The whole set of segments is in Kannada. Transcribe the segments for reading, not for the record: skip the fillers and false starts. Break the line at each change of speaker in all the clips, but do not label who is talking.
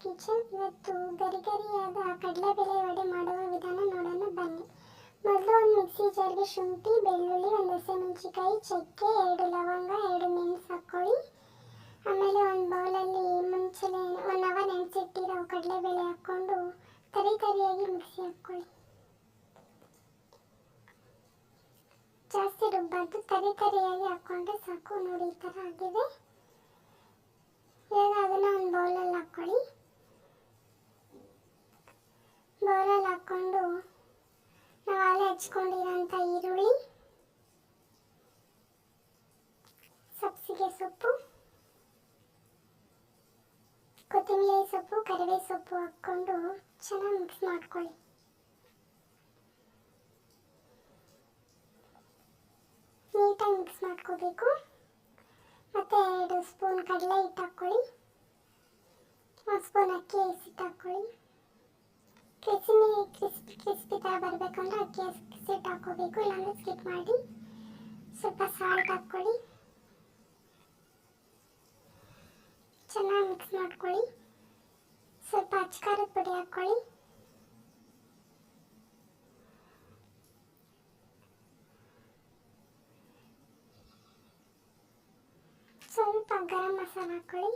ಕಿಚನ್. ಇವತ್ತು ಗರಿಗರಿಯಾದ ಕಡಲೆಬೇಳೆ ವಡೆ ಮಾಡುವ ವಿಧಾನ ನೋಡೋಣ ಬನ್ನಿ. ಮೊದಲು ಒಂದು ಮಿಕ್ಸಿ ಜಾರ್ಗೆ ಶುಂಠಿ, ಬೆಳ್ಳುಳ್ಳಿ, ಒಂದು ಹಸಿಮೆಣಸಿನಕಾಯಿ, ಚಕ್ಕೆ, 2 ಲವಂಗ, 2 ಮೆಣಸು ಹಾಕ್ಕೊಳ್ಳಿ. ಆಮೇಲೆ ಒಂದು ಬೌಲಲ್ಲಿ ಮುಂಚೆನೇ 1 ಅವರ್ ನೆನೆಸಿಟ್ಟಿರೋ ಕಡಲೆಬೇಳೆ ಹಾಕ್ಕೊಂಡು ತರಿಯಾಗಿ ಮಿಕ್ಸಿ ಹಾಕ್ಕೊಳ್ಳಿ. ಜಾಸ್ತಿ ರುಬ್ಬಾರ್ದು, ತರಿಯಾಗಿ ಹಾಕ್ಕೊಂಡ್ರೆ ಸಾಕು. ನೋಡಿ ಈ ಥರ ಆಗಿದೆ. ಇವಾಗ ಅದನ್ನು ಒಂದು ಬೌಲಲ್ಲಿ ಹಾಕ್ಕೊಳ್ಳಿ. ಬೌಲಲ್ಲಿ ಹಾಕ್ಕೊಂಡು ನಾವು ಆಲೆ ಹಚ್ಕೊಂಡಿರೋಂಥ ಈರುಳ್ಳಿ, ಸಬ್ಸಿಗೆ ಸೊಪ್ಪು, ಕೊತ್ತಂಬರಿ ಸೊಪ್ಪು, ಕರಿಬೇವು ಸೊಪ್ಪು ಹಾಕ್ಕೊಂಡು ಚೆನ್ನಾಗಿ ಮಿಕ್ಸ್ ಮಾಡ್ಕೊಳ್ಳಿ. ನೀಟಾಗಿ ಮಿಕ್ಸ್ ಮಾಡ್ಕೋಬೇಕು. ಮತ್ತು 2 ಸ್ಪೂನ್ ಕಡಲೆ ಹಿಟ್ಟು ಹಾಕ್ಕೊಳ್ಳಿ. 1 ಸ್ಪೂನ್ ಅಕ್ಕಿ ಹಿಟ್ಟು ಹಾಕ್ಕೊಳ್ಳಿ. ಕ್ರಿಸ್ಪಿ ಥರ ಬರಬೇಕಂದ್ರೆ ಅಕ್ಕಿ ಹಿಟ್ಟು ಹಾಕ್ಕೋಬೇಕು, ಇಲ್ಲಾಂದರೆ ಸ್ಕಿಪ್ ಮಾಡಿ. ಸ್ವಲ್ಪ ಸಾಲ್ಟ್ ಹಾಕ್ಕೊಳ್ಳಿ. ಚೆನ್ನಾಗಿ ಮಿಕ್ಸ್ ಮಾಡ್ಕೊಳ್ಳಿ. ಸ್ವಲ್ಪ ಅಚ್ಕಾರದ ಪುಡಿ ಹಾಕ್ಕೊಳ್ಳಿ. ಸ್ವಲ್ಪ ಗರಂ ಮಸಾಲ ಹಾಕ್ಕೊಳ್ಳಿ.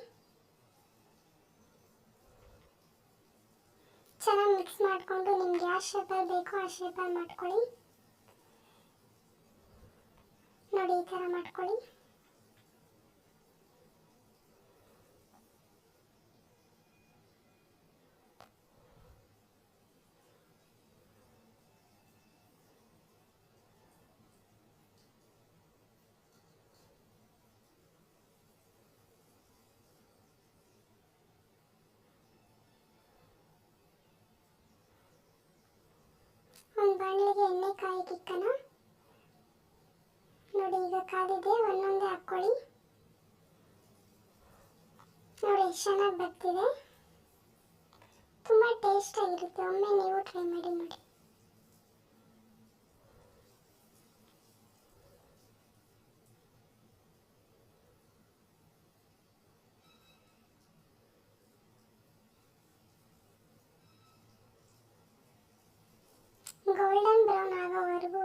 ಚೆನ್ನಾಗಿ ಮಿಕ್ಸ್ ಮಾಡಿಕೊಂಡು ನಿಮ್ಗೆ ಯಾವ ಶೇಪಲ್ಲಿ ಬೇಕೋ ಆ ಶೇಪಲ್ಲಿ ಮಾಡ್ಕೊಳ್ಳಿ. ನೋಡಿ ಈ ಥರ ಮಾಡ್ಕೊಳ್ಳಿ. ಒಂದು ಬಾಣಲೆಗೆ ಎಣ್ಣೆ ಕಾಯಕ್ಕಿಕ್ಕನ. ನೋಡಿ ಈಗ ಕಾದಿದೆ, ಒಂದೊಂದೇ ಹಾಕ್ಕೊಳ್ಳಿ. ನೋಡಿ ಎಷ್ಟು ಚೆನ್ನಾಗಿ ಬರ್ತಿದೆ. ತುಂಬ ಟೇಸ್ಟ್ ಆಗಿರುತ್ತೆ. ಒಮ್ಮೆ ನೀವು ಟ್ರೈ ಮಾಡಿ ನೋಡಿ. ಗೋಲ್ಡನ್ ಬ್ರೌನ್ ಆಗೋವರೆಗೂ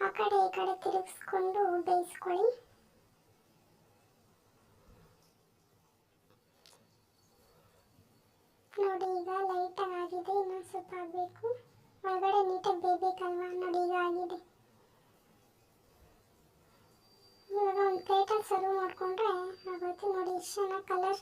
ಆ ಕಡೆ ಈ ಕಡೆ ತಿರುಗಿಸ್ಕೊಂಡು ಬೇಯಿಸ್ಕೊಳ್ಳಿ. ನೋಡಿ ಈಗ ಲೈಟಾಗಿ ಆಗಿದೆ, ಇನ್ನೊಂದು ಸ್ವಲ್ಪ ಆಗಬೇಕು. ಒಳಗಡೆ ನೀಟಾಗಿ ಬೇಯಬೇಕಲ್ವಾ. ನೋಡಿ ಈಗ ಆಗಿದೆ. ಇವಾಗ ಒಂದು ಪ್ಲೇಟಲ್ಲಿ ಸರ್ವ್ ಮಾಡಿಕೊಂಡ್ರೆ ಆಗುತ್ತೆ. ನೋಡಿ ಎಷ್ಟು ಚೆನ್ನಾಗಿ ಕಲರ್ಸ್